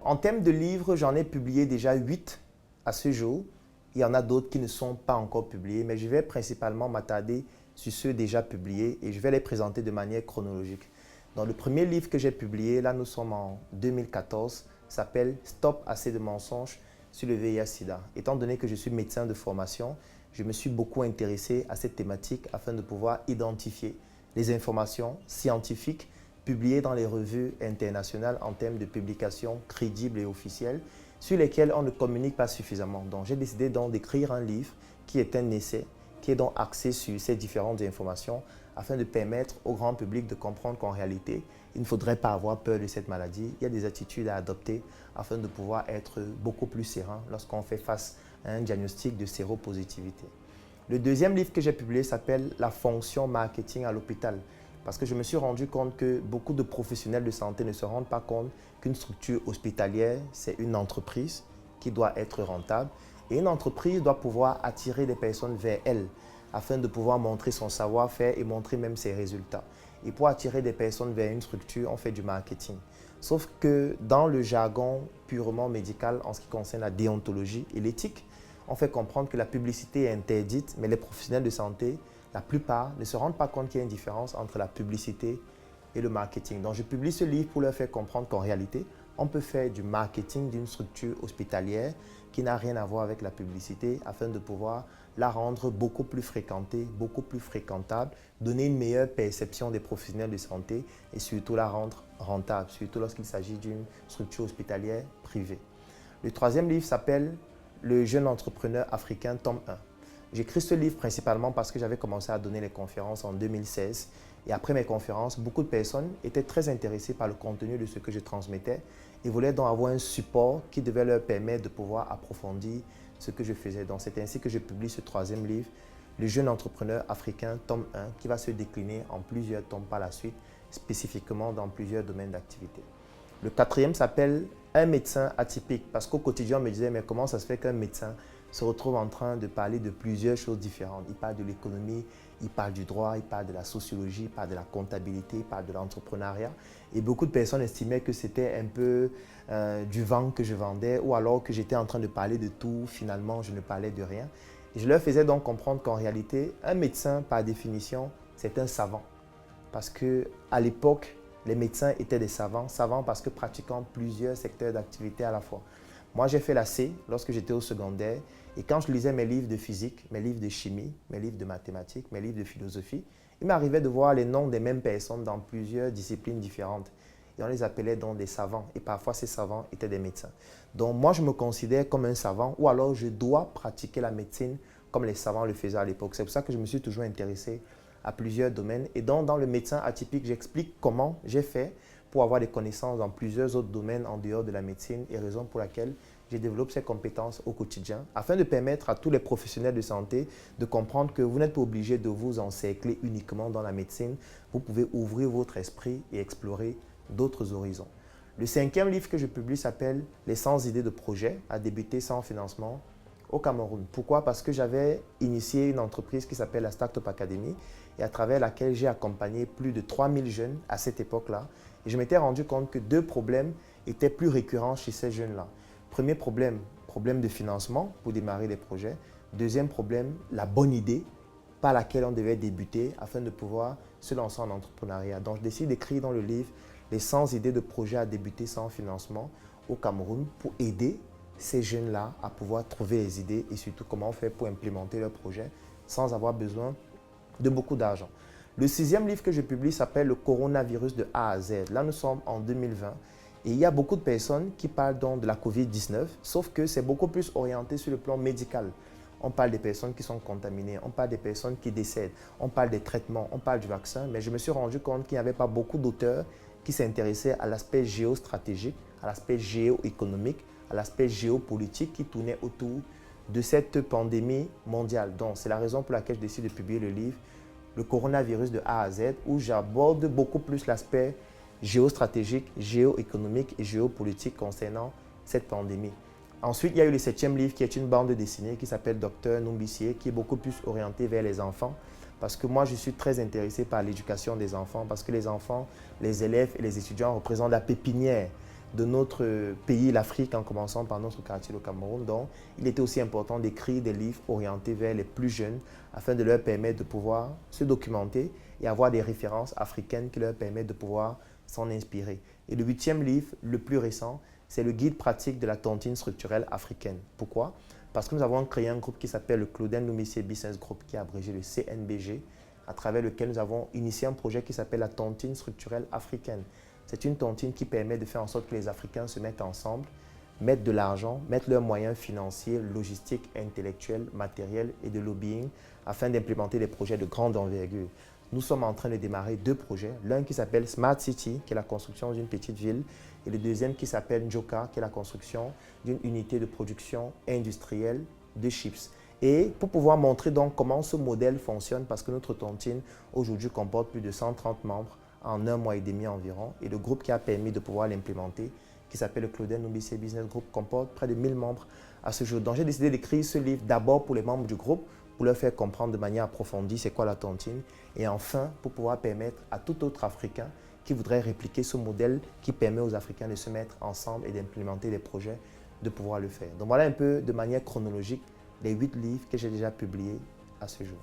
En termes de livres, j'en ai publié déjà 8 à ce jour. Il y en a d'autres qui ne sont pas encore publiés, mais je vais principalement m'attarder sur ceux déjà publiés et je vais les présenter de manière chronologique. Donc, le premier livre que j'ai publié, là nous sommes en 2014, s'appelle Stop assez de mensonges sur le VIH-Sida. Étant donné que je suis médecin de formation, je me suis beaucoup intéressé à cette thématique afin de pouvoir identifier les informations scientifiques publiées dans les revues internationales en termes de publications crédibles et officielles sur lesquelles on ne communique pas suffisamment. Donc j'ai décidé donc d'écrire un livre qui est un essai, qui est donc axé sur ces différentes informations afin de permettre au grand public de comprendre qu'en réalité, il ne faudrait pas avoir peur de cette maladie. Il y a des attitudes à adopter afin de pouvoir être beaucoup plus serein lorsqu'on fait face à un diagnostic de séropositivité. Le deuxième livre que j'ai publié s'appelle « La fonction marketing à l'hôpital » parce que je me suis rendu compte que beaucoup de professionnels de santé ne se rendent pas compte qu'une structure hospitalière, c'est une entreprise qui doit être rentable et une entreprise doit pouvoir attirer des personnes vers elle afin de pouvoir montrer son savoir-faire et montrer même ses résultats. Et pour attirer des personnes vers une structure, on fait du marketing. Sauf que dans le jargon purement médical, en ce qui concerne la déontologie et l'éthique, on fait comprendre que la publicité est interdite, mais les professionnels de santé, la plupart, ne se rendent pas compte qu'il y a une différence entre la publicité et le marketing. Donc, je publie ce livre pour leur faire comprendre qu'en réalité, on peut faire du marketing d'une structure hospitalière qui n'a rien à voir avec la publicité afin de pouvoir la rendre beaucoup plus fréquentée, beaucoup plus fréquentable, donner une meilleure perception des professionnels de santé et surtout la rendre rentable, surtout lorsqu'il s'agit d'une structure hospitalière privée. Le troisième livre s'appelle « Le jeune entrepreneur africain, tome 1 ». J'écris ce livre principalement parce que j'avais commencé à donner les conférences en 2016. Et après mes conférences, beaucoup de personnes étaient très intéressées par le contenu de ce que je transmettais et voulaient donc avoir un support qui devait leur permettre de pouvoir approfondir ce que je faisais. Donc c'est ainsi que je publie ce troisième livre, Le jeune entrepreneur africain, tome 1, qui va se décliner en plusieurs tomes par la suite, spécifiquement dans plusieurs domaines d'activité. Le quatrième s'appelle Un médecin atypique, parce qu'au quotidien, on me disait, mais comment ça se fait qu'un médecin se retrouve en train de parler de plusieurs choses différentes. Il parle de l'économie, il parle du droit, il parle de la sociologie, il parle de la comptabilité, il parle de l'entrepreneuriat. Et beaucoup de personnes estimaient que c'était un peu du vent que je vendais ou alors que j'étais en train de parler de tout, finalement je ne parlais de rien. Et je leur faisais donc comprendre qu'en réalité, un médecin, par définition, c'est un savant. Parce qu'à l'époque, les médecins étaient des savants, savants parce que pratiquant plusieurs secteurs d'activité à la fois. Moi, j'ai fait la C lorsque j'étais au secondaire et quand je lisais mes livres de physique, mes livres de chimie, mes livres de mathématiques, mes livres de philosophie, il m'arrivait de voir les noms des mêmes personnes dans plusieurs disciplines différentes. Et on les appelait donc des savants et parfois ces savants étaient des médecins. Donc moi, je me considère comme un savant ou alors je dois pratiquer la médecine comme les savants le faisaient à l'époque. C'est pour ça que je me suis toujours intéressé à plusieurs domaines. Et donc, dans le médecin atypique, j'explique comment j'ai fait pour avoir des connaissances dans plusieurs autres domaines en dehors de la médecine et raison pour laquelle je développe ces compétences au quotidien afin de permettre à tous les professionnels de santé de comprendre que vous n'êtes pas obligé de vous encercler uniquement dans la médecine. Vous pouvez ouvrir votre esprit et explorer d'autres horizons. Le cinquième livre que je publie s'appelle « Les 100 idées de projet à débuter sans financement au Cameroun ». Pourquoi? Parce que j'avais initié une entreprise qui s'appelle la Startup Academy et à travers laquelle j'ai accompagné plus de 3000 jeunes à cette époque-là. Et je m'étais rendu compte que deux problèmes étaient plus récurrents chez ces jeunes-là. Premier problème, problème de financement pour démarrer les projets. Deuxième problème, la bonne idée par laquelle on devait débuter afin de pouvoir se lancer en entrepreneuriat. Donc, je décide d'écrire dans le livre les 100 idées de projets à débuter sans financement au Cameroun pour aider ces jeunes-là à pouvoir trouver les idées et surtout comment faire pour implémenter leurs projets sans avoir besoin de beaucoup d'argent. Le sixième livre que je publie s'appelle « Le coronavirus de A à Z ». Là, nous sommes en 2020 et il y a beaucoup de personnes qui parlent donc de la COVID-19, sauf que c'est beaucoup plus orienté sur le plan médical. On parle des personnes qui sont contaminées, on parle des personnes qui décèdent, on parle des traitements, on parle du vaccin, mais je me suis rendu compte qu'il n'y avait pas beaucoup d'auteurs qui s'intéressaient à l'aspect géostratégique, à l'aspect géoéconomique, à l'aspect géopolitique qui tournait autour de cette pandémie mondiale. Donc, c'est la raison pour laquelle je décide de publier le livre « Le coronavirus de A à Z » où j'aborde beaucoup plus l'aspect géostratégique, géoéconomique et géopolitique concernant cette pandémie. Ensuite, il y a eu le septième livre qui est une bande dessinée qui s'appelle Docteur Numbissier, qui est beaucoup plus orienté vers les enfants. Parce que moi, je suis très intéressé par l'éducation des enfants, parce que les enfants, les élèves et les étudiants représentent la pépinière de notre pays, l'Afrique, en commençant par notre quartier, le Cameroun. Donc, il était aussi important d'écrire des livres orientés vers les plus jeunes afin de leur permettre de pouvoir se documenter et avoir des références africaines qui leur permettent de pouvoir s'en inspirer. Et le 8e livre, le plus récent, c'est le guide pratique de la tontine structurelle africaine. Pourquoi? Parce que nous avons créé un groupe qui s'appelle le Claudel Noumissier Business Group, qui est abrégé le CNBG, à travers lequel nous avons initié un projet qui s'appelle la tontine structurelle africaine. C'est une tontine qui permet de faire en sorte que les Africains se mettent ensemble, mettent de l'argent, mettent leurs moyens financiers, logistiques, intellectuels, matériels et de lobbying afin d'implémenter des projets de grande envergure. Nous sommes en train de démarrer 2 projets, l'un qui s'appelle Smart City, qui est la construction d'une petite ville, et le deuxième qui s'appelle Njoka, qui est la construction d'une unité de production industrielle de chips. Et pour pouvoir montrer donc comment ce modèle fonctionne, parce que notre tontine aujourd'hui comporte plus de 130 membres en 1 mois et demi environ, et le groupe qui a permis de pouvoir l'implémenter, qui s'appelle le Claudel Noumissier Business Group, comporte près de 1000 membres à ce jour. Donc j'ai décidé d'écrire ce livre d'abord pour les membres du groupe, pour leur faire comprendre de manière approfondie c'est quoi la tontine, et enfin pour pouvoir permettre à tout autre Africain qui voudrait répliquer ce modèle qui permet aux Africains de se mettre ensemble et d'implémenter des projets, de pouvoir le faire. Donc voilà un peu de manière chronologique les 8 livres que j'ai déjà publiés à ce jour.